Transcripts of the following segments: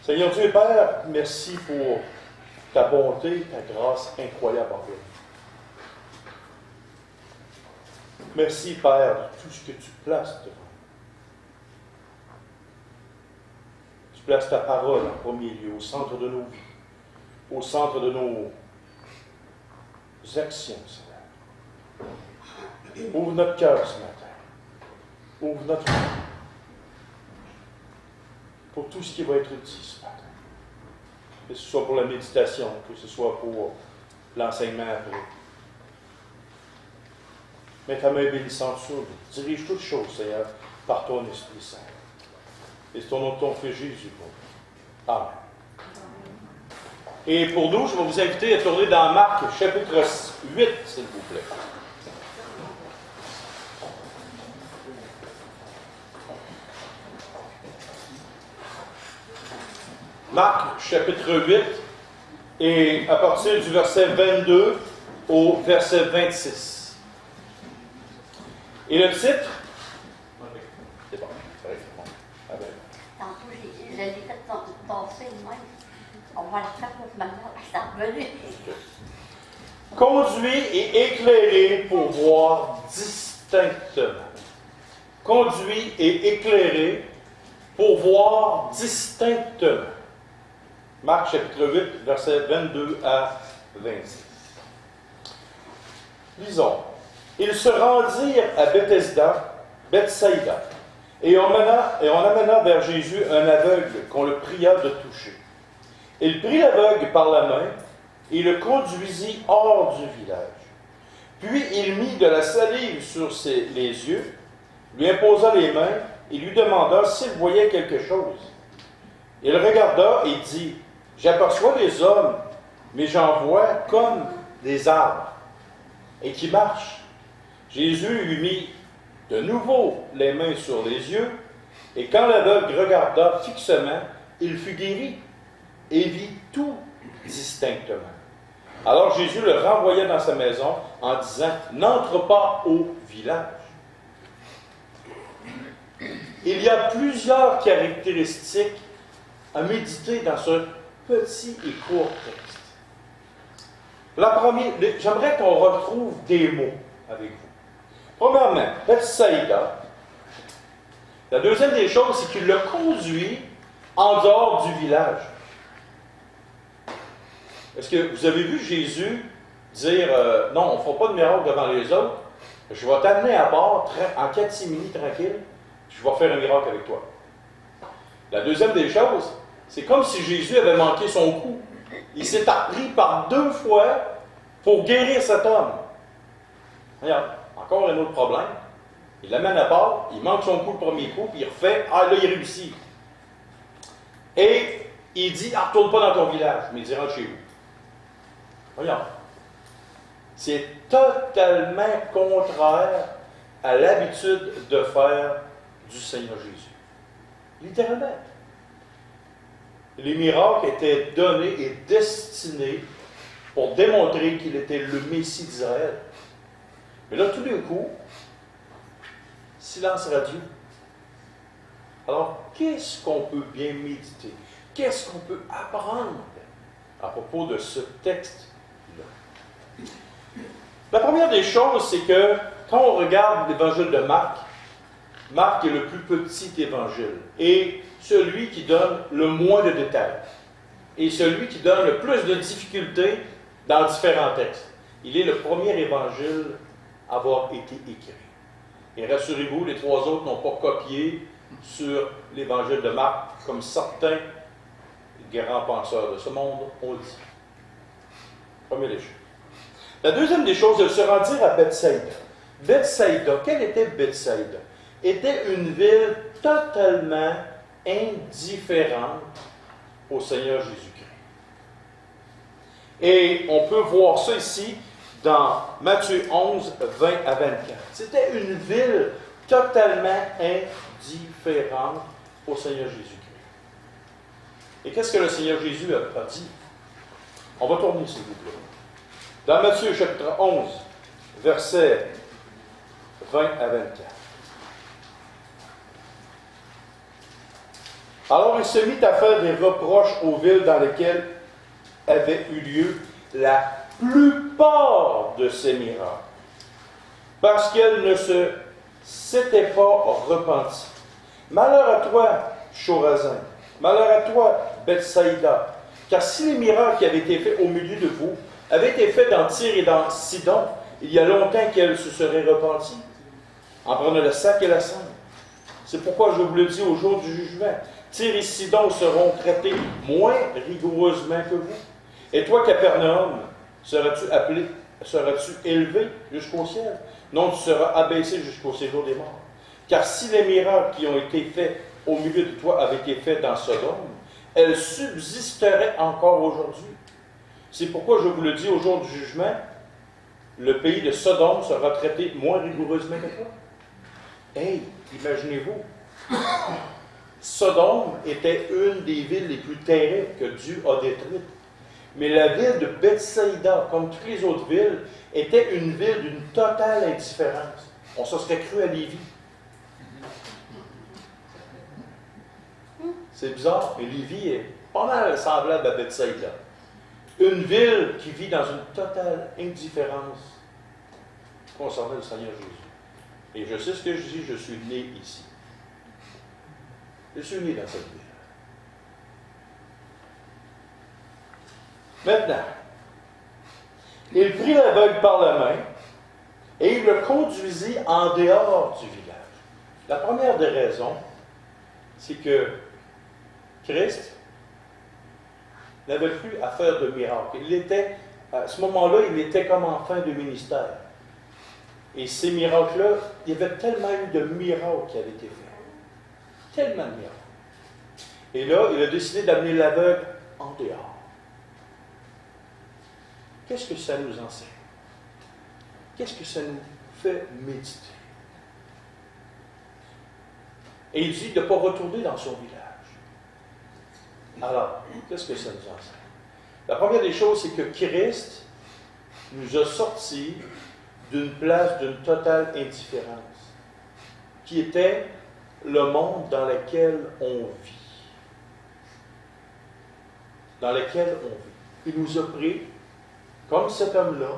Seigneur Dieu et Père, merci pour ta bonté, ta grâce incroyable envers nous. Merci, Père, de tout ce que tu places devant nous. Tu places ta parole en premier lieu, au centre de nos vies, au centre de nos actions, Seigneur. Ouvre notre cœur ce matin. Ouvre notre cœur pour tout ce qui va être dit ce matin. Que ce soit pour la méditation, que ce soit pour l'enseignement après. Mets ta main bénissante sur nous. Dirige toutes choses, Seigneur, par ton Esprit Saint. Et c'est au nom de ton Fils Jésus pour nous. Amen. Et pour nous, je vais vous inviter à tourner dans Marc, chapitre 8, s'il vous plaît. Marc, chapitre 8, et à partir du verset 22 au verset 26. Et le titre? C'est bon, c'est vrai, c'est bon. Ah ben. Tantôt, je l'ai fait passer de même. On va le faire pour maintenant, ça revenait. Conduit et éclairé pour voir distinctement. Conduit et éclairé pour voir distinctement. Marc chapitre 8, versets 22 à 26. Lisons. Ils se rendirent à Bethsaïda, et on amena vers Jésus un aveugle qu'on le pria de toucher. Il prit l'aveugle par la main et le conduisit hors du village. Puis il mit de la salive sur les yeux, lui imposa les mains et lui demanda s'il voyait quelque chose. Il regarda et dit, « J'aperçois des hommes, mais j'en vois comme des arbres, et qui marchent. » Jésus lui mit de nouveau les mains sur les yeux, et quand l'aveugle regarda fixement, il fut guéri et vit tout distinctement. Alors Jésus le renvoya dans sa maison en disant, « N'entre pas au village. » Il y a plusieurs caractéristiques à méditer dans ce petit et court texte. La première, j'aimerais qu'on retrouve des mots avec vous. Premièrement, Bethsaïda. La deuxième des choses, c'est qu'il le conduit en dehors du village. Est-ce que vous avez vu Jésus dire non, on ne fera pas de miracle devant les autres, je vais t'amener à bord en catimini tranquille, je vais faire un miracle avec toi. La deuxième des choses, c'est comme si Jésus avait manqué son coup. Il s'est appris par 2 fois pour guérir cet homme. Regarde, encore un autre problème. Il l'amène à part, il manque son coup le premier coup, puis il refait, ah là, il réussit. Et il dit, ah, retourne pas dans ton village, mais il dit, rentre chez vous. Regarde. C'est totalement contraire à l'habitude de faire du Seigneur Jésus. Littéralement. Les miracles étaient donnés et destinés pour démontrer qu'il était le Messie d'Israël. Mais là, tout d'un coup, silence radieux. Alors, qu'est-ce qu'on peut bien méditer? Qu'est-ce qu'on peut apprendre à propos de ce texte-là? La première des choses, c'est que quand on regarde l'évangile de Marc, Marc est le plus petit évangile et celui qui donne le moins de détails et celui qui donne le plus de difficultés dans différents textes. Il est le premier évangile à avoir été écrit. Et rassurez-vous, les 3 autres n'ont pas copié sur l'évangile de Marc comme certains grands penseurs de ce monde ont dit. Première des choses. La deuxième des choses, de se rendre à Bethsaïda. Bethsaïda, quelle était Bethsaïda? Était une ville totalement indifférente au Seigneur Jésus-Christ. Et on peut voir ça ici dans Matthieu 11, 20 à 24. C'était une ville totalement indifférente au Seigneur Jésus-Christ. Et qu'est-ce que le Seigneur Jésus a dit? On va tourner, s'il vous plaît. Dans Matthieu chapitre 11, versets 20 à 24. Alors il se mit à faire des reproches aux villes dans lesquelles avait eu lieu la plupart de ces miracles, parce qu'elles ne s'étaient pas repenties. Malheur à toi, Chorazin, malheur à toi, Bethsaïda, car si les miracles qui avaient été faits au milieu de vous avaient été faits dans Tyr et dans Sidon, il y a longtemps qu'elles se seraient repenties, en prenant le sac et la cendre. C'est pourquoi je vous le dis au jour du jugement. Tyr et Sidon seront traités moins rigoureusement que vous. Et toi, Capernaum, seras-tu élevé jusqu'au ciel? Non, tu seras abaissé jusqu'au séjour des morts. Car si les miracles qui ont été faits au milieu de toi avaient été faits dans Sodome, elles subsisteraient encore aujourd'hui. C'est pourquoi je vous le dis au jour du jugement, le pays de Sodome sera traité moins rigoureusement que toi. Hey, imaginez-vous, Sodome était une des villes les plus terribles que Dieu a détruites. Mais la ville de Bethsaïda, comme toutes les autres villes, était une ville d'une totale indifférence. On se serait cru à Lévis. C'est bizarre, mais Lévis est pas mal semblable à Bethsaïda. Une ville qui vit dans une totale indifférence concernant le Seigneur Jésus. Et je sais ce que je dis, je suis né ici. Je suis né dans cette ville. Maintenant, il prit l'aveugle par la main et il le conduisit en dehors du village. La première des raisons, c'est que Christ n'avait plus à faire de miracles. À ce moment-là, il était comme en fin de ministère. Et ces miracles-là, il y avait tellement eu de miracles qui avaient été faits. Tellement de miracles. Et là, il a décidé d'amener l'aveugle en dehors. Qu'est-ce que ça nous enseigne? Qu'est-ce que ça nous fait méditer? Et il dit de ne pas retourner dans son village. Alors, qu'est-ce que ça nous enseigne? La première des choses, c'est que Christ nous a sortis d'une place d'une totale indifférence, qui était le monde dans lequel on vit. Dans lequel on vit. Il nous a pris comme cet homme-là,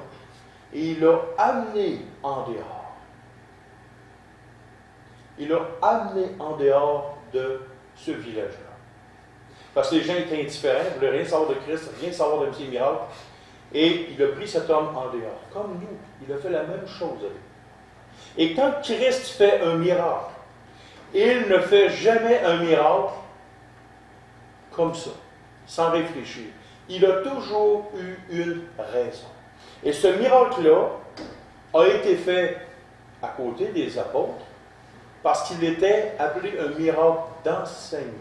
et il l'a amené en dehors. Il l'a amené en dehors de ce village-là. Parce que les gens étaient indifférents, ils ne voulaient rien savoir de Christ, rien savoir de ses miracles, et il a pris cet homme en dehors. Comme nous, il a fait la même chose avec nous. Et quand Christ fait un miracle, il ne fait jamais un miracle comme ça, sans réfléchir. Il a toujours eu une raison. Et ce miracle-là a été fait à côté des apôtres parce qu'il était appelé un miracle d'enseignement.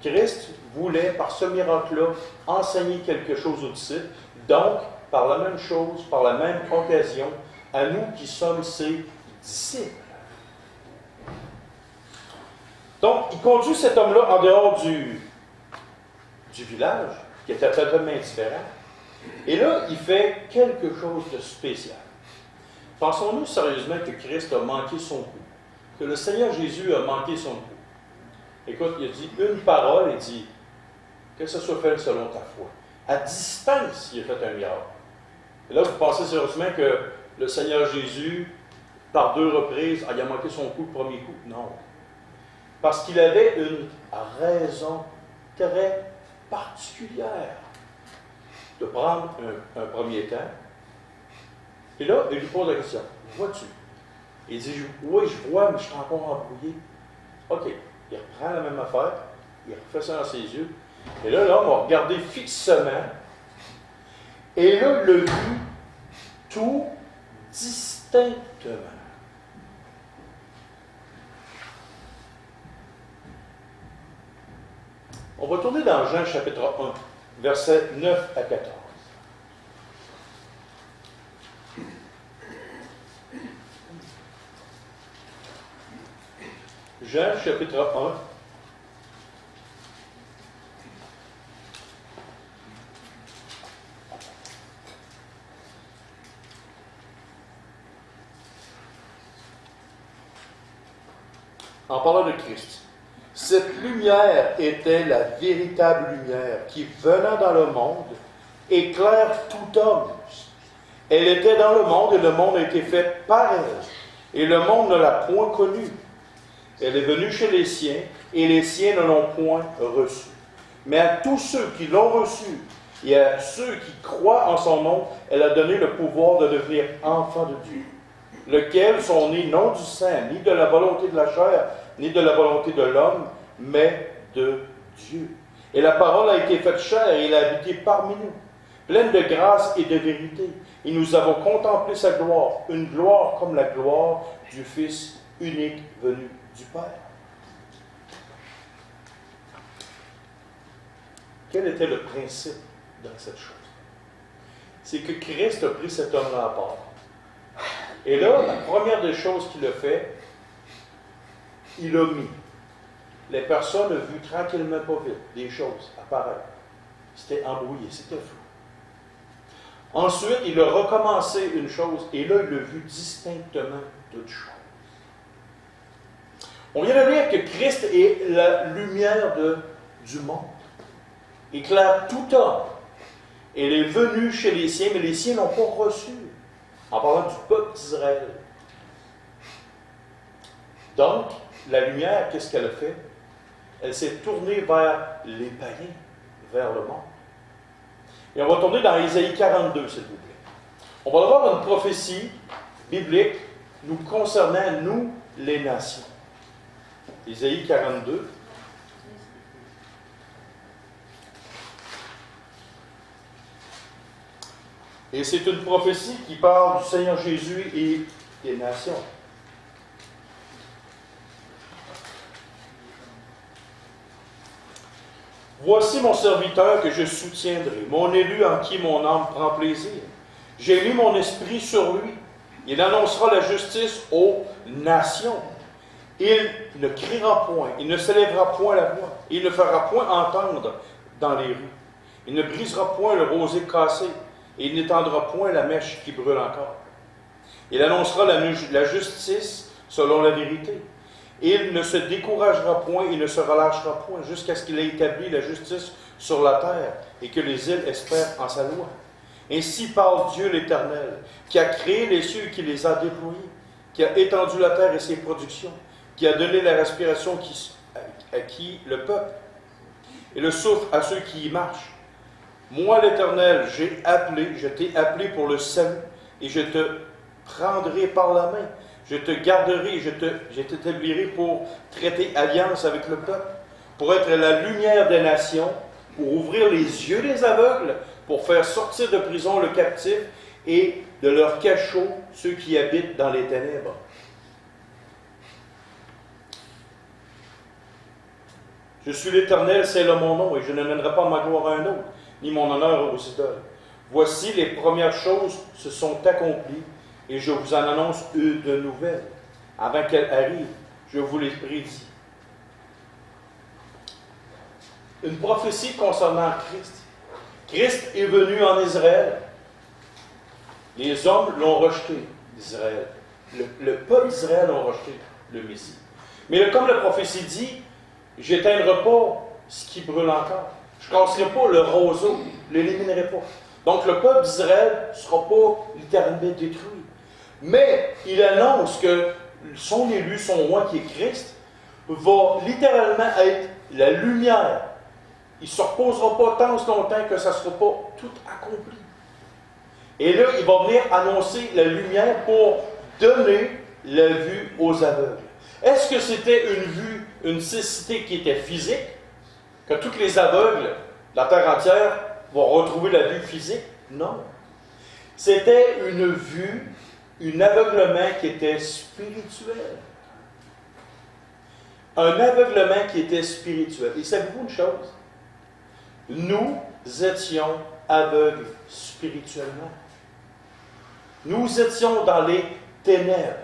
Christ voulait, par ce miracle-là, enseigner quelque chose aux disciples. Donc, par la même chose, par la même occasion, à nous qui sommes ses disciples. Donc, il conduit cet homme-là en dehors du village, qui était totalement différent. Et là, il fait quelque chose de spécial. Pensons-nous sérieusement que Christ a manqué son coup, que le Seigneur Jésus a manqué son coup. Écoute, il a dit une parole, il dit que ce soit fait selon ta foi. À distance, il a fait un miracle. Et là, vous pensez sérieusement que le Seigneur Jésus, par 2 reprises, il a manqué son coup le premier coup? Non. Parce qu'il avait une raison très particulière de prendre un premier temps. Et là, il lui pose la question, vois-tu? Il dit, oui, je vois, mais je suis encore embrouillé. OK, il reprend la même affaire, il refait ça dans ses yeux, et là, l'homme a regardé fixement, et là, il l'a vu tout distinctement. On va tourner dans Jean chapitre 1, versets 9 à 14. Jean chapitre 1. En parlant de Christ. Cette lumière était la véritable lumière qui, venant dans le monde, éclaire tout homme. Elle était dans le monde et le monde a été fait par elle. Et le monde ne l'a point connue. Elle est venue chez les siens et les siens ne l'ont point reçue. Mais à tous ceux qui l'ont reçue et à ceux qui croient en son nom, elle a donné le pouvoir de devenir enfants de Dieu, lesquels sont nés non du sang, ni de la volonté de la chair, ni de la volonté de l'homme, mais de Dieu. Et la parole a été faite chair et elle a habité parmi nous, pleine de grâce et de vérité. Et nous avons contemplé sa gloire, une gloire comme la gloire du Fils unique venu du Père. Quel était le principe dans cette chose? C'est que Christ a pris cet homme-là à part. Et là, la première des choses qu'il a fait, il a mis. Les personnes ont vu tranquillement, pas vite, des choses apparaître. C'était embrouillé, c'était flou. Ensuite, il a recommencé une chose, et là, il a vu distinctement d'autres choses. On vient de lire que Christ est la lumière du monde. Il éclaire tout homme. Il est venu chez les siens, mais les siens n'ont pas reçu. En parlant du peuple d'Israël. Donc, la lumière, qu'est-ce qu'elle a fait? Elle s'est tournée vers les païens, vers le monde. Et on va tourner dans Ésaïe 42, s'il vous plaît. On va avoir une prophétie biblique nous concernant, nous, les nations. Ésaïe 42. Et c'est une prophétie qui parle du Seigneur Jésus et des nations. Voici mon serviteur que je soutiendrai, mon élu en qui mon âme prend plaisir. J'ai mis mon esprit sur lui. Il annoncera la justice aux nations. Il ne criera point, il ne s'élèvera point la voix, il ne fera point entendre dans les rues. Il ne brisera point le rosier cassé, et il n'étendra point la mèche qui brûle encore. Il annoncera la justice selon la vérité. Il ne se découragera point, il ne se relâchera point, jusqu'à ce qu'il ait établi la justice sur la terre, et que les îles espèrent en sa loi. Ainsi parle Dieu l'Éternel, qui a créé les cieux et qui les a déployés, qui a étendu la terre et ses productions, qui a donné la respiration à qui le peuple, et le souffle à ceux qui y marchent. Moi, l'Éternel, je t'ai appelé pour le salut, et je te prendrai par la main. Je te garderai, je t'établirai pour traiter alliance avec le peuple, pour être la lumière des nations, pour ouvrir les yeux des aveugles, pour faire sortir de prison le captif et de leur cachot ceux qui habitent dans les ténèbres. Je suis l'Éternel, c'est là mon nom, et je ne donnerai pas ma gloire à un autre, ni mon honneur aux idoles. Voici les premières choses se sont accomplies, et je vous en annonce de nouvelles. Avant qu'elles arrivent, je vous les prédis. Une prophétie concernant Christ. Christ est venu en Israël. Les hommes l'ont rejeté, d'Israël. Le peuple d'Israël l'a rejeté, le Messie. Mais comme la prophétie dit, je n'éteindrai pas ce qui brûle encore. Je ne casserai pas le roseau, je ne l'éliminerai pas. Donc le peuple d'Israël ne sera pas littéralement détruit. Mais il annonce que son élu, son roi qui est Christ, va littéralement être la lumière. Il ne se reposera pas tant longtemps que ça ne sera pas tout accompli. Et là, il va venir annoncer la lumière pour donner la vue aux aveugles. Est-ce que c'était une vue, une cécité qui était physique, que tous les aveugles, la terre entière, vont retrouver la vue physique? Non. C'était une vue, un aveuglement qui était spirituel. Un aveuglement qui était spirituel. Et savez-vous une chose? Nous étions aveugles spirituellement. Nous étions dans les ténèbres.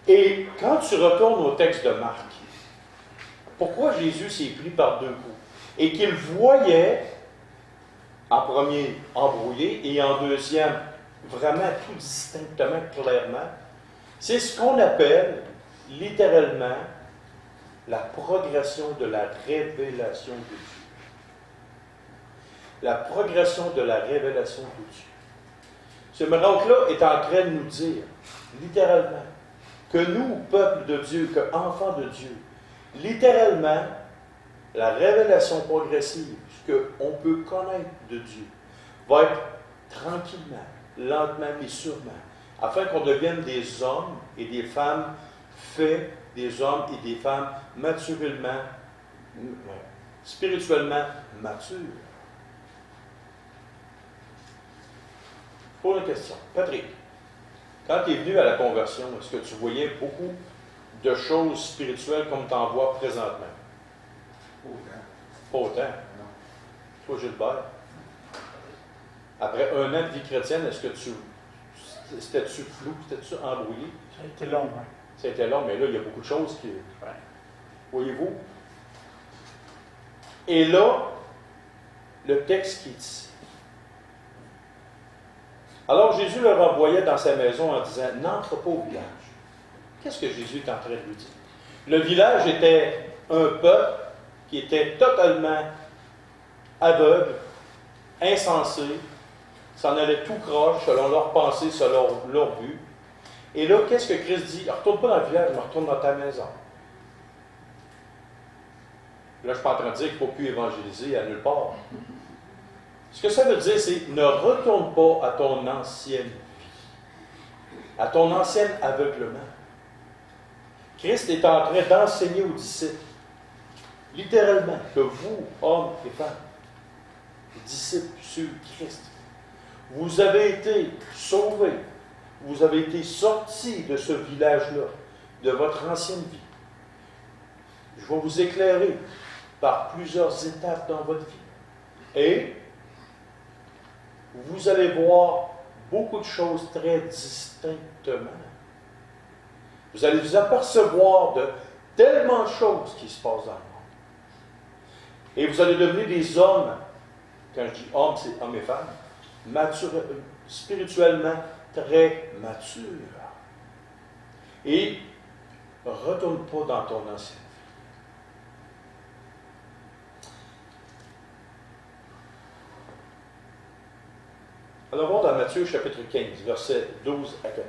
Et quand tu retournes au texte de Marc, pourquoi Jésus s'est pris par deux coups? Et qu'il voyait, en premier, embrouillé, et en deuxième, vraiment tout distinctement, clairement, c'est ce qu'on appelle, littéralement, la progression de la révélation de Dieu. La progression de la révélation de Dieu. Ce miracle-là est en train de nous dire, littéralement, que nous, peuple de Dieu, que enfants de Dieu, littéralement, la révélation progressive, ce qu'on peut connaître de Dieu, va être tranquillement, lentement et sûrement, afin qu'on devienne des hommes et des femmes faits, des hommes et des femmes spirituellement matures. Pour une question. Patrick, quand tu es venu à la conversion, est-ce que tu voyais beaucoup de choses spirituelles comme tu en vois présentement? Pas autant. Non. Toi, Gilbert, après 1 an de vie chrétienne, est-ce que c'était-tu flou, c'était-tu embrouillé? Ça a été long, hein. Ça a été long, mais là, il y a beaucoup de choses qui... Ouais. Voyez-vous? Et là, le texte qui est ici. Alors Jésus le renvoyait dans sa maison en disant, n'entre pas au village. Qu'est-ce que Jésus est en train de lui dire? Le village était un peuple qui était totalement aveugle, insensé, s'en allait tout croche selon leur pensée, selon leur but. Et là, qu'est-ce que Christ dit? Retourne pas dans le village, mais retourne dans ta maison. Là, je ne suis pas en train de dire qu'il ne faut plus évangéliser à nulle part. Ce que ça veut dire, c'est ne retourne pas à ton ancienne vie, à ton ancien aveuglement. Christ est en train d'enseigner aux disciples, littéralement, que vous, hommes et femmes, disciples sur Christ, vous avez été sauvés, vous avez été sortis de ce village-là, de votre ancienne vie. Je vais vous éclairer par plusieurs étapes dans votre vie. Et vous allez voir beaucoup de choses très distinctement. Vous allez vous apercevoir de tellement de choses qui se passent dans le monde. Et vous allez devenir des hommes, quand je dis hommes, c'est hommes et femmes, spirituellement très matures. Et retourne pas dans ton ancienne vie. Alors, on va dans Matthieu chapitre 15, versets 12 à 14.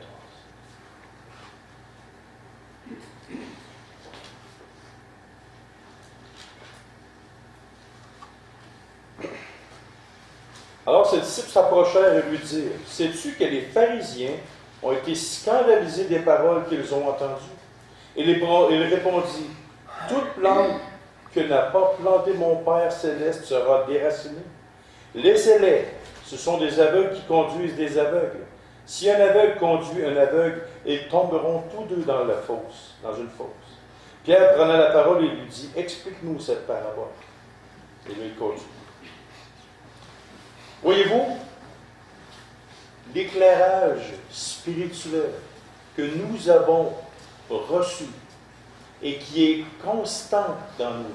Alors, ses disciples s'approchèrent et lui dirent, « Sais-tu que les pharisiens ont été scandalisés des paroles qu'ils ont entendues? » Et il répondit, « Toute plante que n'a pas plantée mon Père céleste sera déracinée. Laissez-les, ce sont des aveugles qui conduisent des aveugles. Si un aveugle conduit un aveugle, ils tomberont tous deux dans une fosse. » Pierre prenait la parole et lui dit, « Explique-nous cette parabole. » Et lui, il continue. Voyez-vous, l'éclairage spirituel que nous avons reçu et qui est constant dans nous,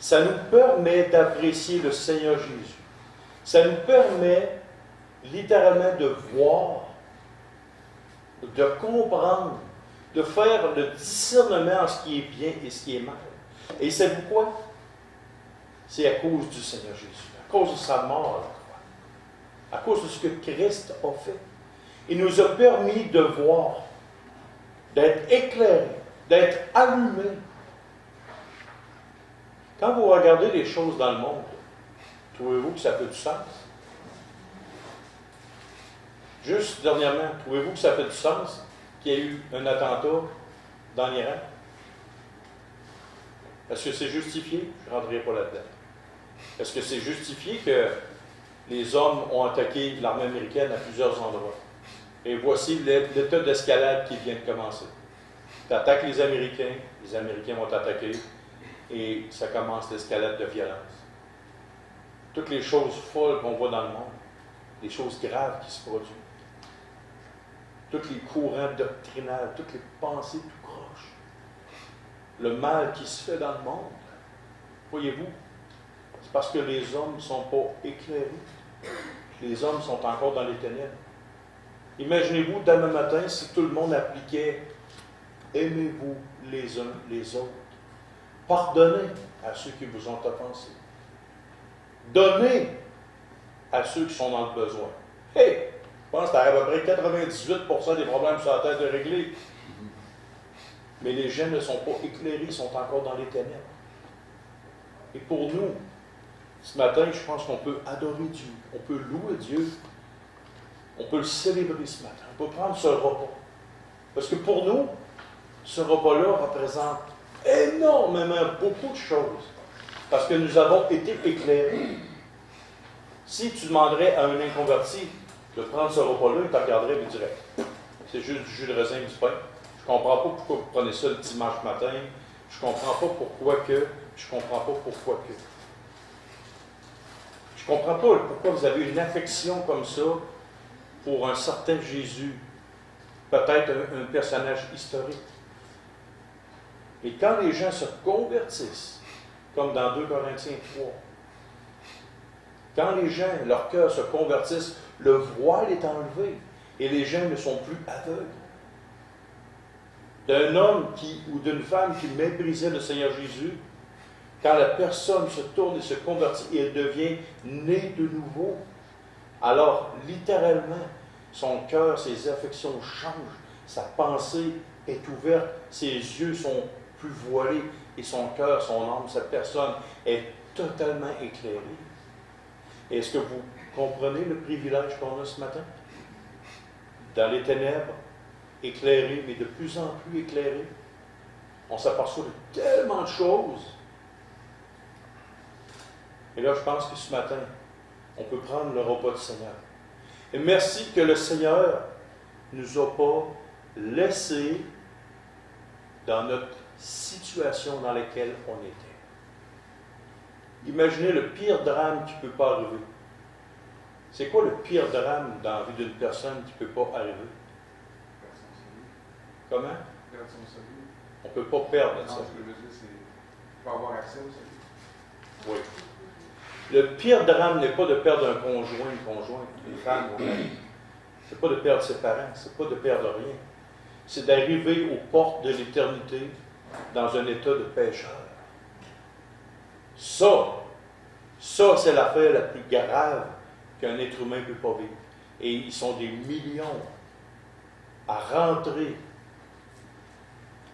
ça nous permet d'apprécier le Seigneur Jésus. Ça nous permet littéralement de voir, de comprendre, de faire le discernement en ce qui est bien et ce qui est mal. Et savez-vous quoi? C'est à cause du Seigneur Jésus, à cause de sa mort à la croix, à cause de ce que Christ a fait. Il nous a permis de voir, d'être éclairés, d'être allumés. Quand vous regardez les choses dans le monde, trouvez-vous que ça fait du sens? Juste dernièrement, trouvez-vous que ça fait du sens qu'il y ait eu un attentat dans l'Iran? Est-ce que c'est justifié? Je ne rentrerai pas là-dedans. Est-ce que c'est justifié que les hommes ont attaqué l'armée américaine à plusieurs endroits? Et voici l'état d'escalade qui vient de commencer. Tu attaques les Américains vont t'attaquer, et ça commence l'escalade de violence. Toutes les choses folles qu'on voit dans le monde, les choses graves qui se produisent, tous les courants doctrinaux, toutes les pensées tout croches, le mal qui se fait dans le monde, voyez-vous, c'est parce que les hommes ne sont pas éclairés. Les hommes sont encore dans les ténèbres. Imaginez-vous, demain matin, si tout le monde appliquait aimez-vous les uns les autres. Pardonnez à ceux qui vous ont offensés. Donnez à ceux qui sont dans le besoin. Hey! Je pense que à peu près 98% des problèmes sur la tête de régler. Mais les gens ne sont pas éclairés, ils sont encore dans les ténèbres. Et pour nous, ce matin, je pense qu'on peut adorer Dieu, on peut louer Dieu, on peut le célébrer ce matin, on peut prendre ce repas. Parce que pour nous, ce repas-là représente énormément, beaucoup de choses. Parce que nous avons été éclairés. Si tu demanderais à un inconverti de prendre ce repas-là, il te regarderait et il dirait « C'est juste du jus de raisin et du pain. Je ne comprends pas pourquoi vous prenez ça le dimanche matin. Je ne comprends pas pourquoi que. Je ne comprends pas pourquoi que. Je ne comprends pas pourquoi vous avez une affection comme ça pour un certain Jésus. Peut-être un personnage historique. Et quand les gens se convertissent, comme dans 2 Corinthiens 3, quand les gens, leur cœur se convertissent, le voile est enlevé et les gens ne sont plus aveugles. D'un homme ou d'une femme qui méprisait le Seigneur Jésus, quand la personne se tourne et se convertit et elle devient née de nouveau, alors littéralement, son cœur, ses affections changent, sa pensée est ouverte, ses yeux sont plus voilés et son cœur, son âme, cette personne est totalement éclairée. Est-ce que vous comprenez le privilège qu'on a ce matin? Dans les ténèbres, éclairés, mais de plus en plus éclairés, on s'aperçoit de tellement de choses. Et là, je pense que ce matin, on peut prendre le repas du Seigneur. Et merci que le Seigneur ne nous a pas laissés dans notre situation dans laquelle on était. Imaginez le pire drame qui ne peut pas arriver. C'est quoi le pire drame dans la vie d'une personne qui ne peut pas arriver? Comment? On ne peut pas perdre notre salut. Il faut avoir accès au salut. Oui. Le pire drame n'est pas de perdre un conjoint, une conjointe, une femme ou un mari. Ce n'est pas de perdre ses parents, ce n'est pas de perdre rien. C'est d'arriver aux portes de l'éternité dans un état de pécheur. Ça, c'est l'affaire la plus grave qu'un être humain ne peut pas vivre. Et ils sont des millions à rentrer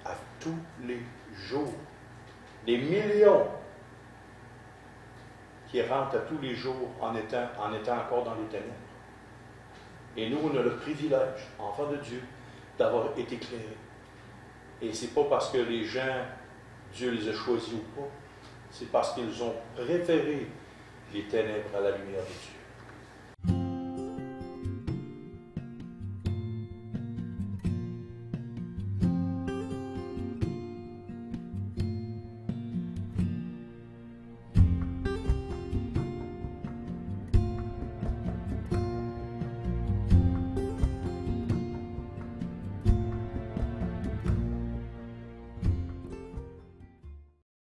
à tous les jours. Des millions qui rentrent à tous les jours en étant encore dans les ténèbres. Et nous, on a le privilège, enfants de Dieu, d'avoir été éclairés. Et ce n'est pas parce que les gens, Dieu les a choisis ou pas, c'est parce qu'ils ont préféré les ténèbres à la lumière de Dieu.